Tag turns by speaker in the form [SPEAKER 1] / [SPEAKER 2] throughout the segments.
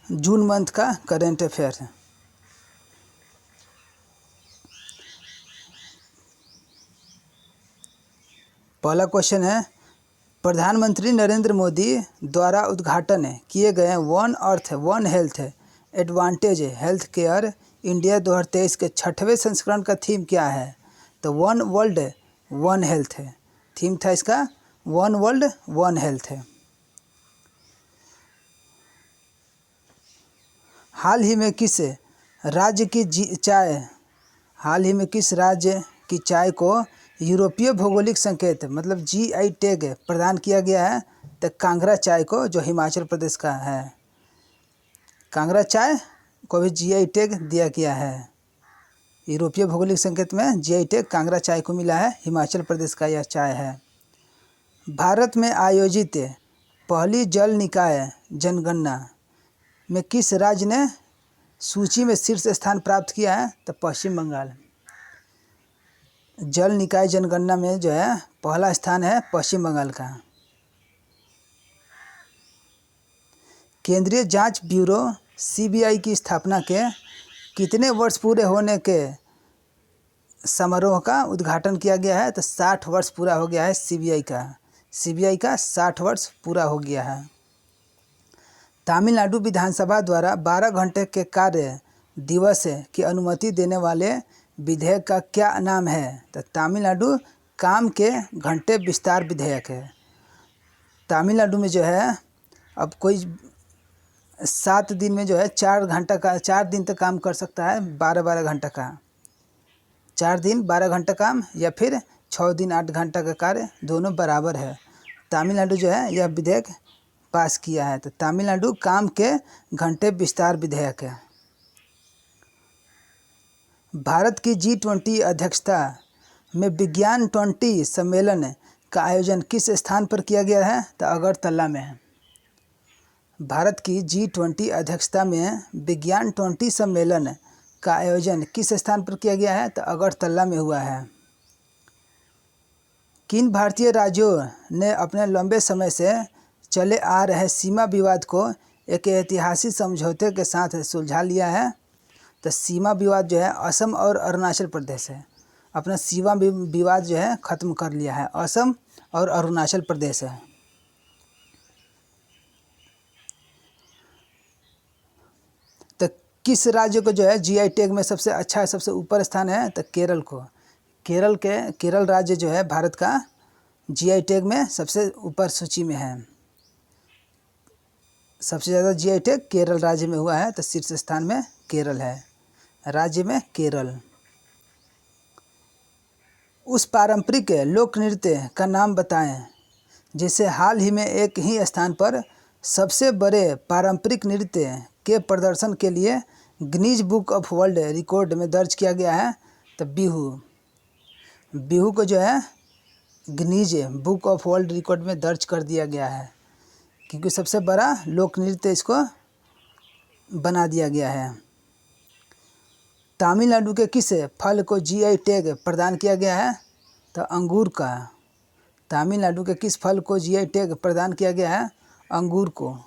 [SPEAKER 1] June month का current affair है। पहला क्वेश्चन है, प्रधानमंत्री नरेंद्र मोदी द्वारा उद्घाटन किए गए one earth one health advantage health care India 2023 के 6वें संस्करण का थीम क्या है? तो वन वर्ल्ड वन हेल्थ है। थीम था इसका वन वर्ल्ड वन हेल्थ है। हाल ही में किस राज्य की चाय को यूरोपीय भौगोलिक संकेत मतलब GI टैग प्रदान किया गया है? तो कांगड़ा चाय को, जो हिमाचल प्रदेश का है, कांगड़ा चाय को भी GI टैग दिया गया है। यूरोपीय भौगोलिक संकेत में GI टैग कांगड़ा चाय को मिला है। हिमाचल प्रदेश का यह चाय है। भारत में आयोजित पहली जल निकाय जनगणना में किस राज्य ने सूची में शीर्ष स्थान प्राप्त किया है? तो पश्चिम बंगाल। जल निकाय जनगणना में जो है पहला स्थान है पश्चिम बंगाल का। केंद्रीय जांच ब्यूरो CBI की स्थापना के कितने वर्ष पूरे होने के समारोह का उद्घाटन किया गया है? तो 60 वर्ष पूरा हो गया है CBI का 60 वर्ष पूरा हो गया है। तमिलनाडु विधानसभा द्वारा 12 घंटे के कार्य दिवस की अनुमति देने वाले विधेयक का क्या नाम है? तो तमिलनाडु काम के घंटे विस्तार विधेयक है। तमिलनाडु में जो है अब कोई 7 दिन में जो है 4 दिन तक काम कर सकता है, 12 घंटा का। 4 दिन 12 घंटा काम या फिर 6 दिन 8 घंटा का कार्य, दोनों बराबर है। तमिलनाडु जो है यह विधेयक पास किया है। तो तमिलनाडु काम के घंटे विस्तार विधेयक है। भारत की G20 अध्यक्षता में विज्ञान 20 सम्मेलन का आयोजन किस स्थान पर किया गया है? तो अगरतला में है। भारत की G20 अध्यक्षता में विज्ञान 20 सम्मेलन का आयोजन किस स्थान पर किया गया है? तो अगरतला में हुआ है। किन भारतीय राज्यों ने अपने लंबे समय से चले आ रहे सीमा विवाद को एक ऐतिहासिक समझौते के साथ सुलझा लिया है? तो सीमा विवाद जो है असम और अरुणाचल प्रदेश है। अपना सीमा विवाद जो है ख़त्म कर लिया है, असम और अरुणाचल प्रदेश है। तो किस राज्य को जो है GI टैग में सबसे ऊपर स्थान है? तो केरल को। केरल राज्य जो है भारत का GI टैग में सबसे ऊपर सूची में है। सबसे ज़्यादा GI टैग केरल राज्य में हुआ है, तो शीर्ष स्थान में केरल है। राज्य में केरल। उस पारंपरिक लोक नृत्य का नाम बताएं जिसे हाल ही में एक ही स्थान पर सबसे बड़े पारंपरिक नृत्य के प्रदर्शन के लिए Guinness book of world record में दर्ज किया गया है। तो बिहू को जो है Guinness book of world record में दर्ज कर दिया गया है, क्योंकि सबसे बड़ा लोक नृत्य इसको बना दिया गया है। तमिलनाडु के किस फल को GI टैग प्रदान किया गया है? तो अंगूर का। तमिलनाडु के किस फल को GI टैग प्रदान किया गया है? अंगूर को।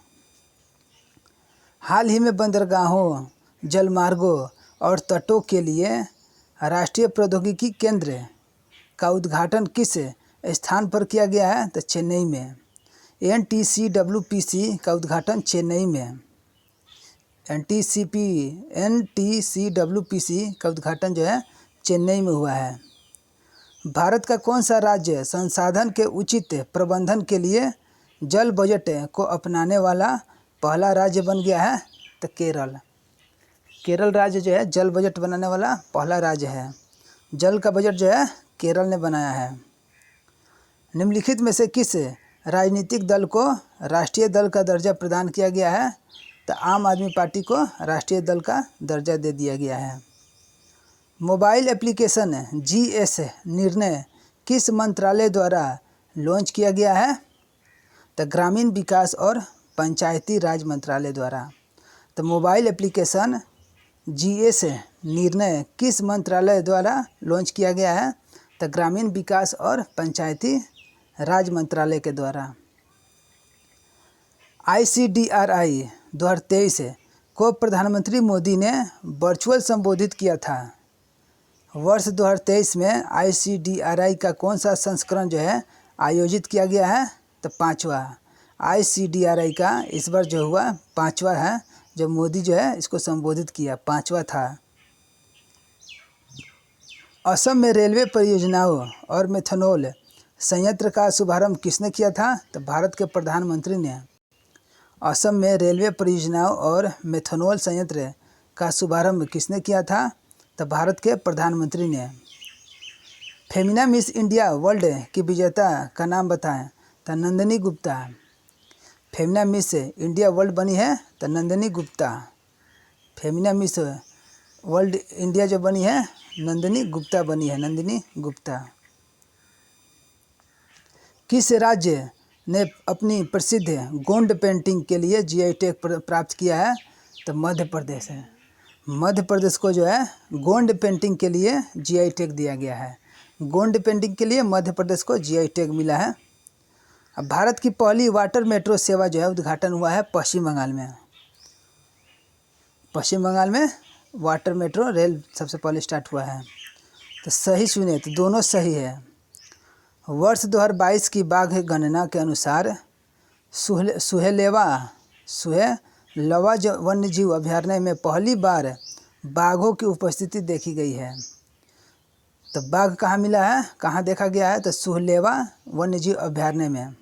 [SPEAKER 1] हाल ही में बंदरगाहों, जलमार्गों और तटों के लिए राष्ट्रीय प्रौद्योगिकी केंद्र का उद्घाटन किस स्थान पर किया गया है? तो चेन्नई में। NTCWPC का उद्घाटन चेन्नई में। NTCWPC का उद्घाटन जो है चेन्नई में हुआ है। भारत का कौन सा राज्य संसाधन के उचित प्रबंधन के लिए जल बजट को अपनाने वाला पहला राज्य बन गया है? तो केरल राज्य जो है जल बजट बनाने वाला पहला राज्य है। जल का बजट जो है केरल ने बनाया है। निम्नलिखित में से किस राजनीतिक दल को राष्ट्रीय दल का दर्जा प्रदान किया गया है? तो आम आदमी पार्टी को राष्ट्रीय दल का दर्जा दे दिया गया है। मोबाइल एप्लीकेशन GS निर्णय किस मंत्रालय द्वारा लॉन्च किया गया है? तो ग्रामीण विकास और पंचायती राज मंत्रालय द्वारा। तो मोबाइल एप्लीकेशन GS निर्णय किस मंत्रालय द्वारा लॉन्च किया गया है? तो ग्रामीण विकास और पंचायती राज मंत्रालय के द्वारा। ICDRI 2023 को प्रधानमंत्री मोदी ने वर्चुअल संबोधित किया था। वर्ष 2023 में ICDRI का कौन सा संस्करण जो है आयोजित किया गया है? तो 5वां। ICDRI का इस बार जो हुआ 5वां है, जो मोदी जो है इसको संबोधित किया, 5वां था। असम में रेलवे परियोजनाओं और मेथनॉल संयंत्र का शुभारंभ किसने किया था? तो भारत के प्रधानमंत्री ने। असम में रेलवे परियोजनाओं और मेथनॉल संयंत्र का शुभारंभ किसने किया था? तो भारत के प्रधानमंत्री ने। फेमिना मिस इंडिया वर्ल्ड की विजेता का नाम बताएं। तो Nandini Gupta. Femina miss India world बनी है तो Nandini Gupta. Femina miss world India जो बनी है नंदिनी गुप्ता बनी है, नंदिनी गुप्ता। किस राज्य ने अपनी प्रसिद्ध गोंड पेंटिंग के लिए GI टैग प्राप्त किया है? तो मध्य प्रदेश है। मध्य प्रदेश को जो है गोंड पेंटिंग के लिए GI टैग दिया गया है। गोंड पेंटिंग के लिए मध्य प्रदेश को GI टैग मिला है। अब भारत की पहली वाटर मेट्रो सेवा जो है उद्घाटन हुआ है पश्चिम बंगाल में। पश्चिम बंगाल में वाटर मेट्रो रेल सबसे पहले स्टार्ट हुआ है। तो सही सुने, तो दोनों सही है। वर्ष 2022 की बाघ गणना के अनुसार सुहेलवा वन्य जीव अभयारण्य में पहली बार बाघों की उपस्थिति देखी गई है। तो बाघ कहाँ मिला है, कहाँ देखा गया है? तो सुहेलवा वन्य जीव अभयारण्य में।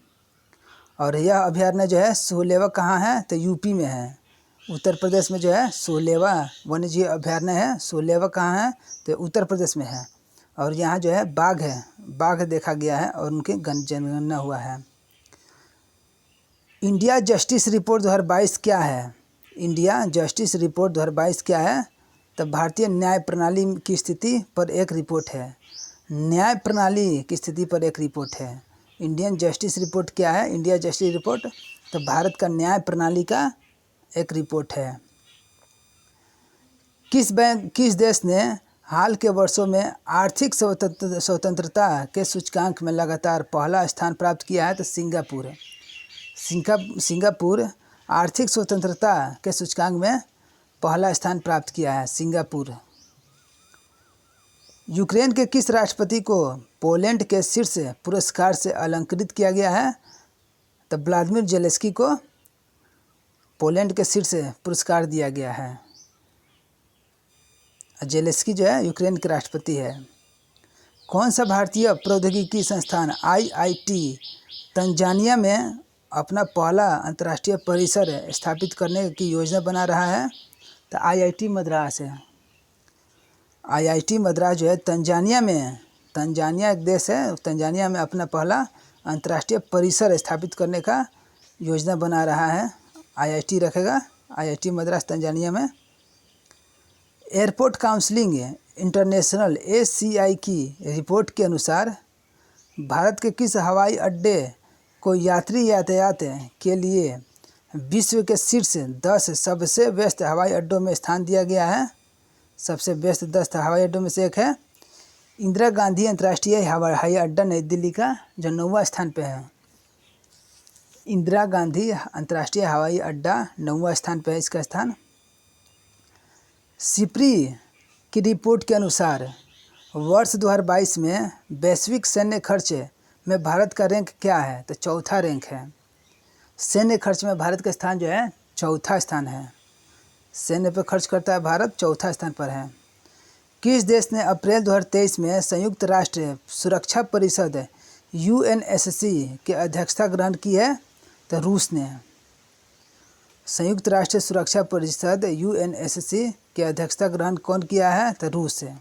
[SPEAKER 1] और यह अभयारण्य जो है सुहेलवा कहाँ है? तो यूपी में है। उत्तर प्रदेश में जो है सुहेलवा वन्य जीव अभयारण्य है। सुहेलवा कहाँ है? तो उत्तर प्रदेश में है। और यहाँ जो है बाघ देखा गया है और उनकी जनगणना हुआ है। इंडिया जस्टिस रिपोर्ट 2022 क्या है? इंडिया जस्टिस रिपोर्ट 2022 क्या है? तो भारतीय न्याय प्रणाली की स्थिति पर एक रिपोर्ट है। न्याय प्रणाली की स्थिति पर एक रिपोर्ट है। इंडियन जस्टिस रिपोर्ट क्या है? इंडिया जस्टिस रिपोर्ट तो भारत का न्याय प्रणाली का एक रिपोर्ट है। किस देश ने हाल के वर्षों में आर्थिक स्वतंत्रता के सूचकांक में लगातार पहला स्थान प्राप्त किया है? तो सिंगापुर। सिंगापुर आर्थिक स्वतंत्रता के सूचकांक में पहला स्थान प्राप्त किया है, सिंगापुर। यूक्रेन के किस राष्ट्रपति को पोलैंड के शीर्ष पुरस्कार से अलंकृत किया गया है? तो व्लादिमीर जेलेंस्की को पोलैंड के शीर्ष पुरस्कार दिया गया है। जेलेंस्की जो है यूक्रेन के राष्ट्रपति है। कौन सा भारतीय प्रौद्योगिकी संस्थान IIT तंजानिया में अपना पहला अंतर्राष्ट्रीय परिसर स्थापित करने की योजना बना रहा है? तो IIT मद्रास है। IIT मद्रास जो है तंजानिया एक देश है, तंजानिया में अपना पहला अंतर्राष्ट्रीय परिसर स्थापित करने का योजना बना रहा है। IIT रखेगा, IIT मद्रास तंजानिया में। एयरपोर्ट काउंसिलिंग इंटरनेशनल ACI की रिपोर्ट के अनुसार भारत के किस हवाई अड्डे को यात्री यातायात के लिए विश्व के शीर्ष 10 सबसे व्यस्त हवाई अड्डों में स्थान दिया गया है? सबसे व्यस्त 10 हवाई अड्डों में से एक है इंदिरा गांधी अंतर्राष्ट्रीय हवाई अड्डा नई दिल्ली का, जो 9वां स्थान पे है। इंदिरा गांधी अंतर्राष्ट्रीय हवाई अड्डा 9वां स्थान पे है इसका स्थान। सिप्री की रिपोर्ट के अनुसार वर्ष 2022 में वैश्विक सैन्य खर्च में भारत का रैंक क्या है? तो चौथा रैंक है। सैन्य खर्च में भारत का स्थान जो है चौथा स्थान है। सैन्य पर खर्च करता है भारत, चौथा स्थान पर है। किस देश ने अप्रैल 2023 में संयुक्त राष्ट्र सुरक्षा परिषद UNSC के अध्यक्षता ग्रहण की है? तो रूस ने। संयुक्त राष्ट्र सुरक्षा परिषद UNSC के अध्यक्षता ग्रहण कौन किया है? तो रूस से।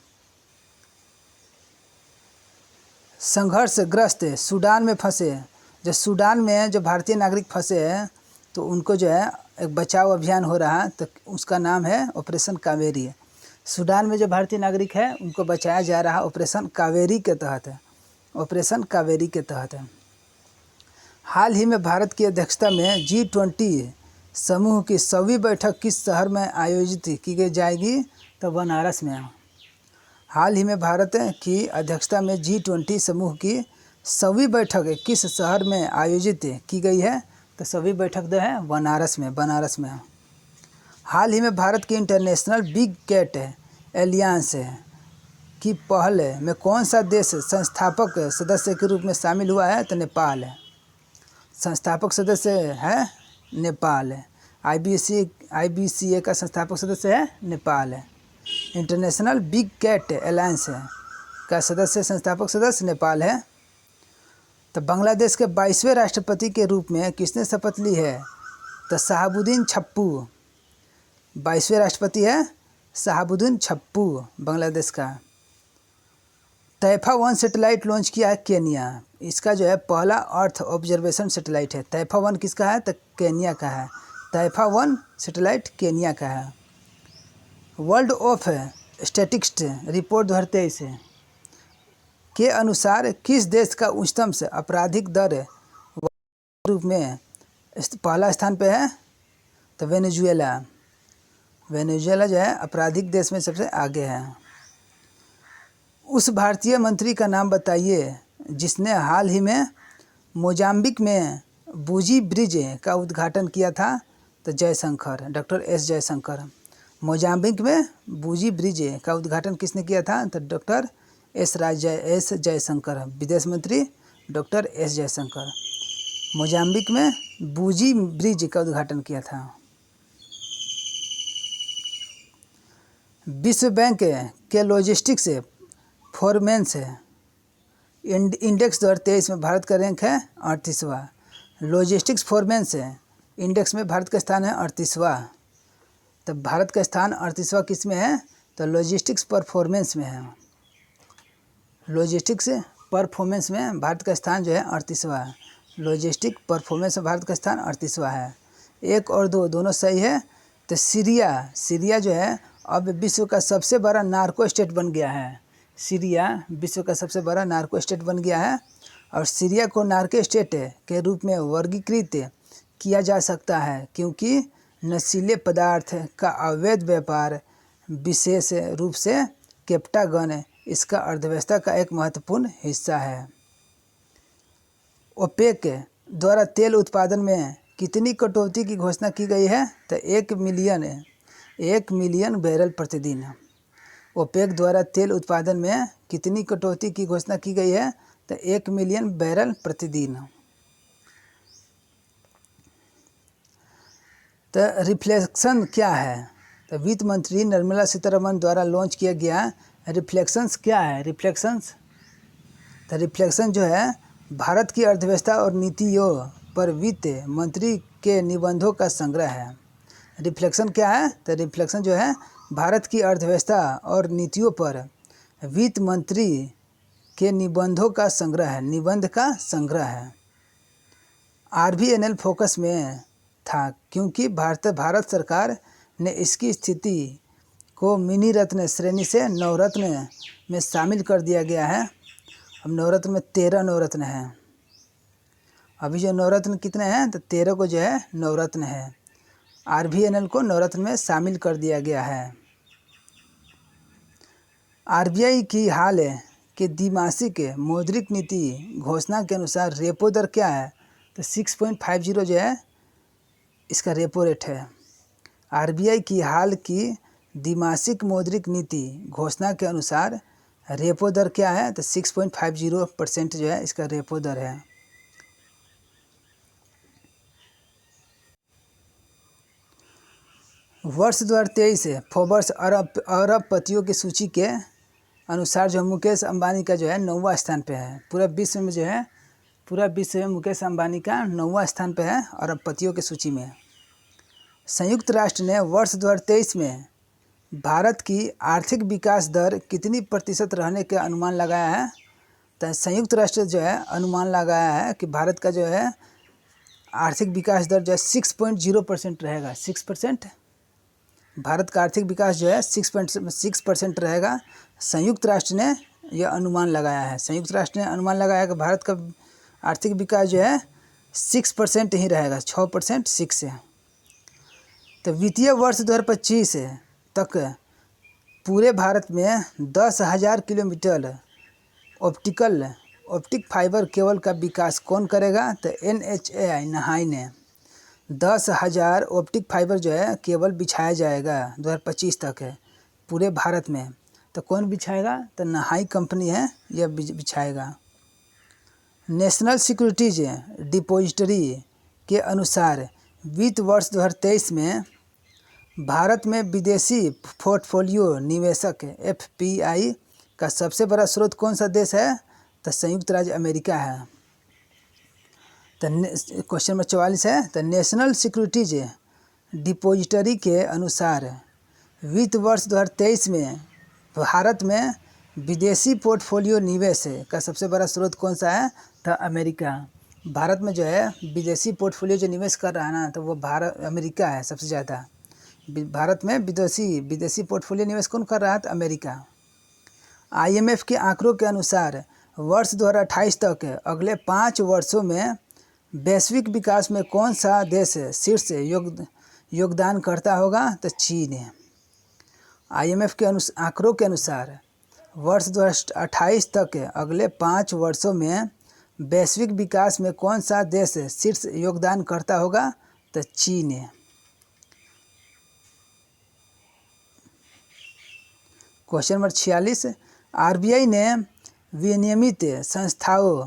[SPEAKER 1] संघर्षग्रस्त सूडान में फंसे, जो सूडान में जो भारतीय नागरिक फंसे हैं तो उनको जो है एक बचाव अभियान हो रहा है, तो उसका नाम है ऑपरेशन कावेरी। सूडान में जो भारतीय नागरिक है उनको बचाया जा रहा है ऑपरेशन कावेरी के तहत है, ऑपरेशन कावेरी के तहत है। हाल ही में भारत की अध्यक्षता में G20 समूह की 100वीं बैठक किस शहर में आयोजित की जाएगी? तो बनारस में। हाल ही में भारत की अध्यक्षता में G20 समूह की 100वीं बैठक किस शहर में आयोजित की गई है? तो 100वीं बैठक जो है बनारस में, बनारस में। हाल ही में भारत की इंटरनेशनल बिग कैट एलियंस की पहल में कौन सा देश संस्थापक सदस्य के रूप में शामिल हुआ है? तो नेपाल है। संस्थापक सदस्य है नेपाल है। IBCA का संस्थापक सदस्य है नेपाल है। इंटरनेशनल बिग कैट एलायंस का सदस्य संस्थापक सदस्य नेपाल है। तो बांग्लादेश के 22वें राष्ट्रपति के रूप में किसने शपथ ली है? तो शहाबुद्दीन छप्पू 22वें राष्ट्रपति है शहाबुद्दीन छप्पू बांग्लादेश का। तैफा 1 सैटेलाइट लॉन्च किया है केन्या। इसका जो है पहला अर्थ ऑब्जर्वेशन सैटेलाइट है। तैफा 1 किसका है? तो केन्या का है। तैफा 1 सैटेलाइट केन्या का है। वर्ल्ड ऑफ स्टैटिस्टिक्स रिपोर्ट 2023 के अनुसार किस देश का उच्चतम आपराधिक दर रूप में पहला स्थान पे है? तो वेनेजुएला जो है आपराधिक देश में सबसे आगे है। उस भारतीय मंत्री का नाम बताइए जिसने हाल ही में मोजाम्बिक में बूजी ब्रिज का उद्घाटन किया था? तो Jaishankar, doctor S Jaishankar. Mozambique में बूजी ब्रिज का उद्घाटन किसने किया था? तो डॉक्टर एस जयशंकर, विदेश मंत्री डॉक्टर एस जयशंकर। मोजाम्बिक में बूजी ब्रिज का उद्घाटन किया था। विश्व बैंक के लॉजिस्टिक्स परफॉर्मेंस इंडेक्स 2023 में भारत का रैंक है 38वां। लॉजिस्टिक्स परफॉर्मेंस इंडेक्स में भारत का स्थान है 38वां। तो भारत का स्थान 38वां किस में है? तो लॉजिस्टिक्स परफॉर्मेंस में है। लॉजिस्टिक्स परफॉर्मेंस में भारत का स्थान जो है 38वां है। लॉजिस्टिक परफॉर्मेंस में भारत का स्थान 38वां है। 1 और 2 दोनों सही है। तो सीरिया जो है अब विश्व का सबसे बड़ा नार्को स्टेट बन गया है। सीरिया विश्व का सबसे बड़ा नार्को स्टेट बन गया है। और सीरिया को नार्को स्टेट के रूप में वर्गीकृत किया जा सकता है क्योंकि नशीले पदार्थ का अवैध व्यापार, विशेष रूप से कैप्टागन, इसका अर्थव्यवस्था का एक महत्वपूर्ण हिस्सा है। ओपेक द्वारा तेल उत्पादन में कितनी कटौती की घोषणा की गई है? तो 1 मिलियन बैरल प्रतिदिन। ओपेक द्वारा तेल उत्पादन में कितनी कटौती की घोषणा की गई है? तो 1 मिलियन बैरल प्रतिदिन। तो रिफ्लेक्शन क्या है? तो वित्त मंत्री निर्मला सीतारमण द्वारा लॉन्च किया गया रिफ्लेक्शंस क्या है? तो रिफ्लेक्शन जो है भारत की अर्थव्यवस्था और नीतियों पर वित्त मंत्री के निबंधों का संग्रह है। रिफ्लेक्शन क्या है? तो रिफ्लेक्शन जो है भारत की अर्थव्यवस्था और नीतियों पर वित्त मंत्री के निबंधों का संग्रह है। निबंध का संग्रह है। RVNL फोकस में था क्योंकि भारत सरकार ने इसकी स्थिति को मिनी रत्न श्रेणी से नवरत्न में शामिल कर दिया गया है। अब नवरत्न में 13 नवरत्न हैं। अभी जो नवरत्न कितने हैं? तो 13 को जो है नवरत्न है। RVNL को नवरत्न में शामिल कर दिया गया है। RBI की हाल के द्विमासिक मौद्रिक नीति घोषणा के अनुसार रेपो दर क्या है? तो 6.50 जो है इसका रेपो रेट है। RBI की हाल की द्विमासिक मौद्रिक नीति घोषणा के अनुसार रेपो दर क्या है? तो 6.50% जो है इसका रेपो दर है। वर्ष 2023 फोर्ब्स अरबपतियों की सूची के अनुसार जो मुकेश अंबानी का जो है 9वां स्थान पे है। पूरा विश्व में मुकेश अंबानी का 9वां स्थान पे है अरबपतियों की सूची में। संयुक्त राष्ट्र ने वर्ष 2023 में भारत की आर्थिक विकास दर कितनी प्रतिशत रहने का अनुमान लगाया है? तो संयुक्त राष्ट्र जो है अनुमान लगाया है कि भारत का जो है आर्थिक विकास दर जो है 6.0% रहेगा। 6%। भारत का आर्थिक विकास जो है 6% रहेगा। संयुक्त राष्ट्र ने यह अनुमान लगाया है। संयुक्त राष्ट्र ने अनुमान लगाया कि भारत का आर्थिक विकास जो है 6% ही रहेगा। 6%, 6 है। तो वित्तीय वर्ष 2025 तक पूरे भारत में 10,000 किलोमीटर ऑप्टिक फाइबर केबल का विकास कौन करेगा? तो NHAI ने 10,000 ऑप्टिक फाइबर जो है केबल बिछाया जाएगा 2025 तक है पूरे भारत में। तो कौन बिछाएगा? तो नहाई कंपनी है यह बिछाएगा। नेशनल सिक्योरिटीज डिपॉजिटरी के अनुसार वित्त वर्ष 2023 में भारत में विदेशी पोर्टफोलियो निवेशक FPI का सबसे बड़ा स्रोत कौन सा देश है? तो संयुक्त राज्य अमेरिका है। तो क्वेश्चन नंबर 44 है, तो नेशनल सिक्योरिटीज डिपॉजिटरी के अनुसार वित्त वर्ष 2023 में भारत में विदेशी पोर्टफोलियो निवेश का सबसे बड़ा स्रोत कौन सा है? तो अमेरिका। भारत में जो है विदेशी पोर्टफोलियो जो निवेश कर रहा है ना, तो वो अमेरिका है सबसे ज़्यादा। भारत में विदेशी पोर्टफोलियो निवेश कौन कर रहा है? तो अमेरिका। IMF के आंकड़ों के अनुसार वर्ष 2028 तक अगले 5 वर्षों में वैश्विक विकास में कौन सा देश शीर्ष योगदानकर्ता होगा? तो चीन है। IMF के आंकड़ों के अनुसार वर्ष 2028 तक अगले 5 वर्षों में वैश्विक विकास में कौन सा देश शीर्ष योगदानकर्ता होगा? तो चीन है। क्वेश्चन नंबर 46, RBI ने विनियमित संस्थाओं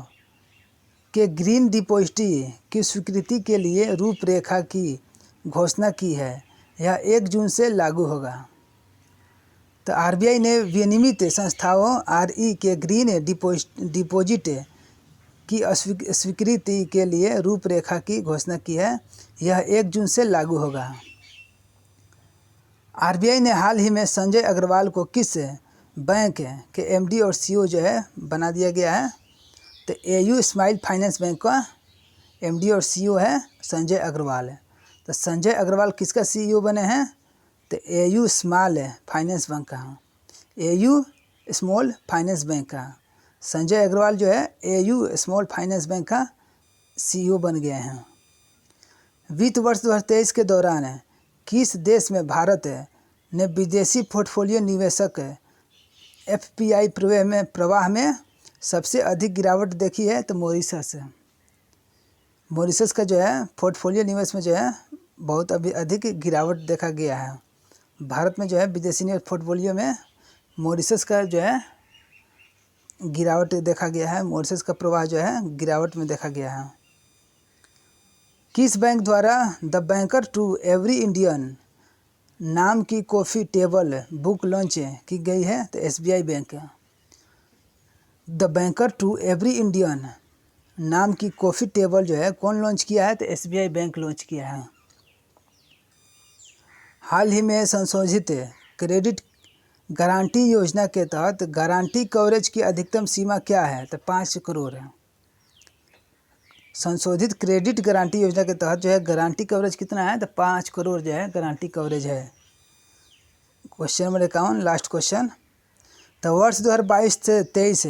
[SPEAKER 1] के ग्रीन डिपॉजिटरी की स्वीकृति के लिए रूपरेखा की घोषणा की है। यह 1 जून से लागू होगा। तो RBI ने विनियमित संस्थाओं RE के ग्रीन डिपॉजिट की स्वीकृति के लिए रूपरेखा की घोषणा की है। यह 1 जून से लागू होगा। RBI ने हाल ही में संजय अग्रवाल को किस बैंक के MD और CEO जो है बना दिया गया है? तो AU स्माइल फाइनेंस बैंक का MD और CEO है संजय अग्रवाल। तो संजय अग्रवाल किसका CEO बने हैं? तो AU स्मॉल फाइनेंस बैंक का, AU स्मॉल फाइनेंस बैंक का संजय अग्रवाल जो है AU स्मॉल फाइनेंस बैंक का CEO बन गए हैं। वित्त वर्ष 2023 के दौरान किस देश में भारत ने विदेशी पोर्टफोलियो निवेशक FPI प्रवाह में सबसे अधिक गिरावट देखी है? तो मॉरिशस। मॉरिशस का जो है पोर्टफोलियो निवेश में जो है बहुत अभी अधिक गिरावट देखा गया है। भारत में जो है विदेशी निवेश पोर्टफोलियो में मॉरिशस का जो है गिरावट देखा गया है। मॉरिशस का प्रवाह जो है गिरावट में देखा गया है। किस बैंक द्वारा the banker to every Indian नाम की कॉफ़ी टेबल बुक लॉन्च की गई है? तो SBI bank. The banker to every Indian नाम की कॉफ़ी टेबल जो है कौन लॉन्च किया है? तो SBI बैंक लॉन्च किया है। हाल ही में संशोधित क्रेडिट गारंटी योजना के तहत गारंटी कवरेज की अधिकतम सीमा क्या है? तो 5 करोड़ है। संशोधित क्रेडिट गारंटी योजना के तहत जो है गारंटी कवरेज कितना है? तो 5 करोड़ जो है गारंटी कवरेज है। Question number 51, last question. तो वर्ष 2022 से 23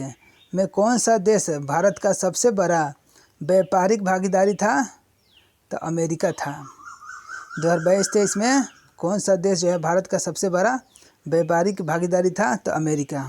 [SPEAKER 1] में कौन सा देश भारत का सबसे बड़ा व्यापारिक भागीदारी था? तो अमेरिका था। 2022-23 में कौन सा देश जो है भारत का सबसे बड़ा व्यापारिक भागीदारी था? तो अमेरिका।